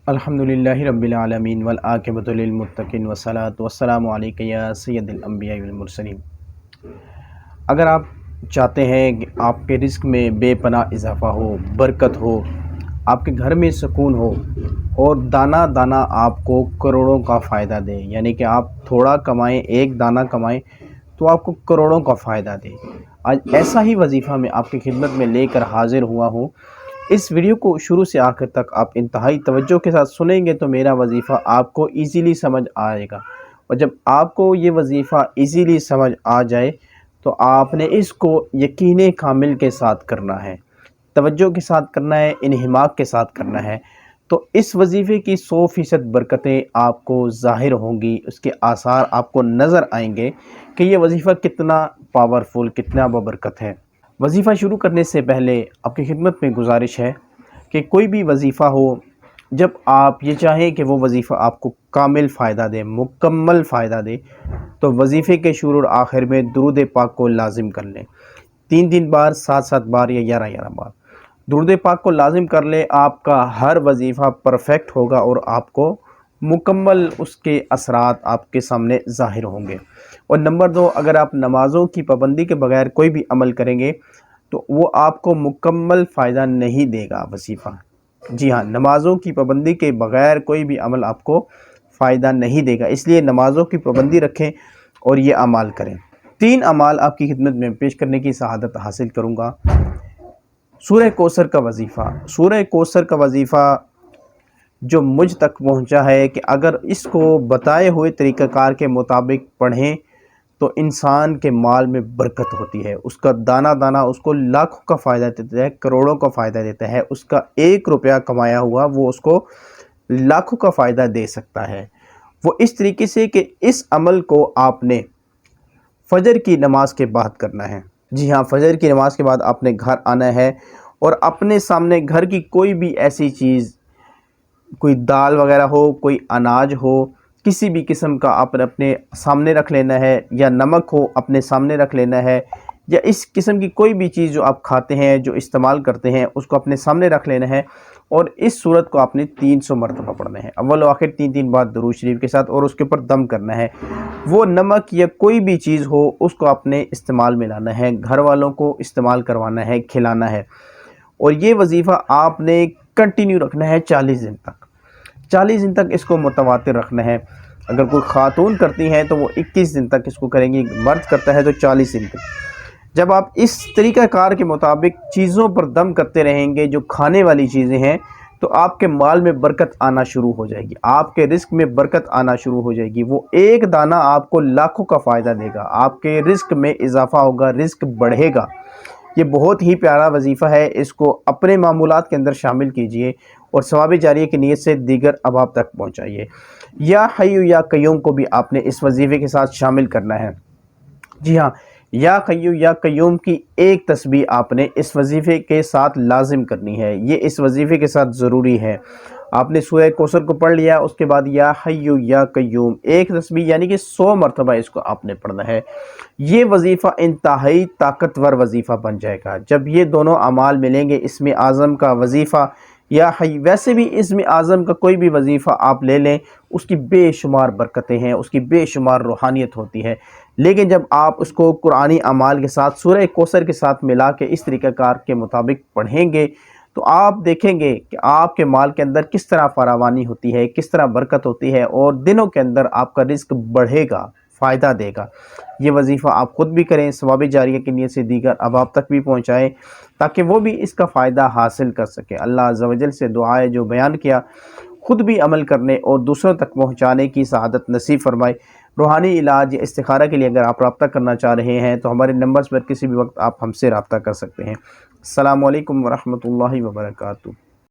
الحمدللہ رب العالمین والعاقبۃ للمتقین والصلاۃ والسلام علیک یا سید الانبیاء والمرسلین۔ اگر آپ چاہتے ہیں کہ آپ کے رزق میں بے پناہ اضافہ ہو، برکت ہو، آپ کے گھر میں سکون ہو اور دانہ دانہ آپ کو کروڑوں کا فائدہ دے، یعنی کہ آپ تھوڑا کمائیں، ایک دانہ کمائیں تو آپ کو کروڑوں کا فائدہ دے، آج ایسا ہی وظیفہ میں آپ کی خدمت میں لے کر حاضر ہوا ہوں۔ اس ویڈیو کو شروع سے آخر تک آپ انتہائی توجہ کے ساتھ سنیں گے تو میرا وظیفہ آپ کو ایزیلی سمجھ آئے گا، اور جب آپ کو یہ وظیفہ ایزیلی سمجھ آ جائے تو آپ نے اس کو یقین کامل کے ساتھ کرنا ہے، توجہ کے ساتھ کرنا ہے، انہماک کے ساتھ کرنا ہے، تو اس وظیفے کی 100% برکتیں آپ کو ظاہر ہوں گی، اس کے آثار آپ کو نظر آئیں گے کہ یہ وظیفہ کتنا پاورفل، کتنا بابرکت ہے۔ وظیفہ شروع کرنے سے پہلے آپ کی خدمت میں گزارش ہے کہ کوئی بھی وظیفہ ہو، جب آپ یہ چاہیں کہ وہ وظیفہ آپ کو کامل فائدہ دے، مکمل فائدہ دے، تو وظیفے کے شروع اور آخر میں درود پاک کو لازم کر لیں، 3 بار، 7 بار یا 11 بار درود پاک کو لازم کر لیں۔ آپ کا ہر وظیفہ پرفیکٹ ہوگا اور آپ کو مکمل اس کے اثرات آپ کے سامنے ظاہر ہوں گے۔ اور نمبر 2، اگر آپ نمازوں کی پابندی کے بغیر کوئی بھی عمل کریں گے تو وہ آپ کو مکمل فائدہ نہیں دے گا وظیفہ۔ جی ہاں، نمازوں کی پابندی کے بغیر کوئی بھی عمل آپ کو فائدہ نہیں دے گا، اس لیے نمازوں کی پابندی رکھیں اور یہ اعمال کریں۔ 3 اعمال آپ کی خدمت میں پیش کرنے کی سعادت حاصل کروں گا۔ سورہ کوثر کا وظیفہ، سورہ کوثر کا وظیفہ جو مجھ تک پہنچا ہے کہ اگر اس کو بتائے ہوئے طریقہ کار کے مطابق پڑھیں تو انسان کے مال میں برکت ہوتی ہے، اس کا دانہ دانہ اس کو لاکھوں کا فائدہ دیتا ہے، کروڑوں کا فائدہ دیتا ہے، اس کا 1 روپیہ کمایا ہوا وہ اس کو لاکھوں کا فائدہ دے سکتا ہے۔ وہ اس طریقے سے کہ اس عمل کو آپ نے فجر کی نماز کے بعد کرنا ہے۔ جی ہاں، فجر کی نماز کے بعد آپ نے گھر آنا ہے اور اپنے سامنے گھر کی کوئی بھی ایسی چیز، کوئی دال وغیرہ ہو، کوئی اناج ہو، کسی بھی قسم کا آپ نے اپنے سامنے رکھ لینا ہے، یا نمک ہو اپنے سامنے رکھ لینا ہے، یا اس قسم کی کوئی بھی چیز جو آپ کھاتے ہیں، جو استعمال کرتے ہیں، اس کو اپنے سامنے رکھ لینا ہے، اور اس صورت کو آپ نے 300 مرتبہ پڑھنا ہے، اول و آخر 3 بار درود شریف کے ساتھ، اور اس کے اوپر دم کرنا ہے۔ وہ نمک یا کوئی بھی چیز ہو اس کو آپ نے استعمال میں لانا ہے، گھر والوں کو استعمال کروانا ہے، کھلانا ہے، اور یہ وظیفہ آپ نے کنٹینیو رکھنا ہے 40 دن تک۔ 40 دن تک اس کو متواتر رکھنا ہے۔ اگر کوئی خاتون کرتی ہیں تو وہ 21 دن تک اس کو کریں گی، مرد کرتا ہے تو 40 دن تک۔ جب آپ اس طریقہ کار کے مطابق چیزوں پر دم کرتے رہیں گے، جو کھانے والی چیزیں ہیں، تو آپ کے مال میں برکت آنا شروع ہو جائے گی، آپ کے رزق میں برکت آنا شروع ہو جائے گی۔ وہ ایک دانہ آپ کو لاکھوں کا فائدہ دے گا، آپ کے رزق میں اضافہ ہوگا، رزق بڑھے گا۔ یہ بہت ہی پیارا وظیفہ ہے، اس کو اپنے معمولات کے اندر شامل کیجئے اور ثواب جاریہ کی نیت سے دیگر احباب تک پہنچائیے۔ یا حی یا قیوم کو بھی آپ نے اس وظیفے کے ساتھ شامل کرنا ہے۔ جی ہاں، یا حی یا قیوم کی ایک تسبیح آپ نے اس وظیفے کے ساتھ لازم کرنی ہے، یہ اس وظیفے کے ساتھ ضروری ہے۔ آپ نے سورہ کوثر کو پڑھ لیا، اس کے بعد یا حی یا قیوم ایک تسبیح یعنی کہ 100 مرتبہ اس کو آپ نے پڑھنا ہے۔ یہ وظیفہ انتہائی طاقتور وظیفہ بن جائے گا جب یہ دونوں اعمال ملیں گے۔ اسم اعظم کا وظیفہ یا حی، ویسے بھی اسم اعظم کا کوئی بھی وظیفہ آپ لے لیں، اس کی بے شمار برکتیں ہیں، اس کی بے شمار روحانیت ہوتی ہے، لیکن جب آپ اس کو قرآنی اعمال کے ساتھ سورہ کوثر کے ساتھ ملا کے اس طریقہ کار کے مطابق پڑھیں گے تو آپ دیکھیں گے کہ آپ کے مال کے اندر کس طرح فراوانی ہوتی ہے، کس طرح برکت ہوتی ہے، اور دنوں کے اندر آپ کا رزق بڑھے گا، فائدہ دے گا۔ یہ وظیفہ آپ خود بھی کریں، ثواب جاریہ کی نیت سے دیگر احباب تک بھی پہنچائیں تاکہ وہ بھی اس کا فائدہ حاصل کر سکے۔ اللہ عز و جل سے دعا ہے جو بیان کیا خود بھی عمل کرنے اور دوسروں تک پہنچانے کی سعادت نصیب فرمائے۔ روحانی علاج یا استخارہ کے لیے اگر آپ رابطہ کرنا چاہ رہے ہیں تو ہمارے نمبرز پر کسی بھی وقت آپ ہم سے رابطہ کر سکتے ہیں۔ السلام علیکم ورحمۃ اللہ وبرکاتہ۔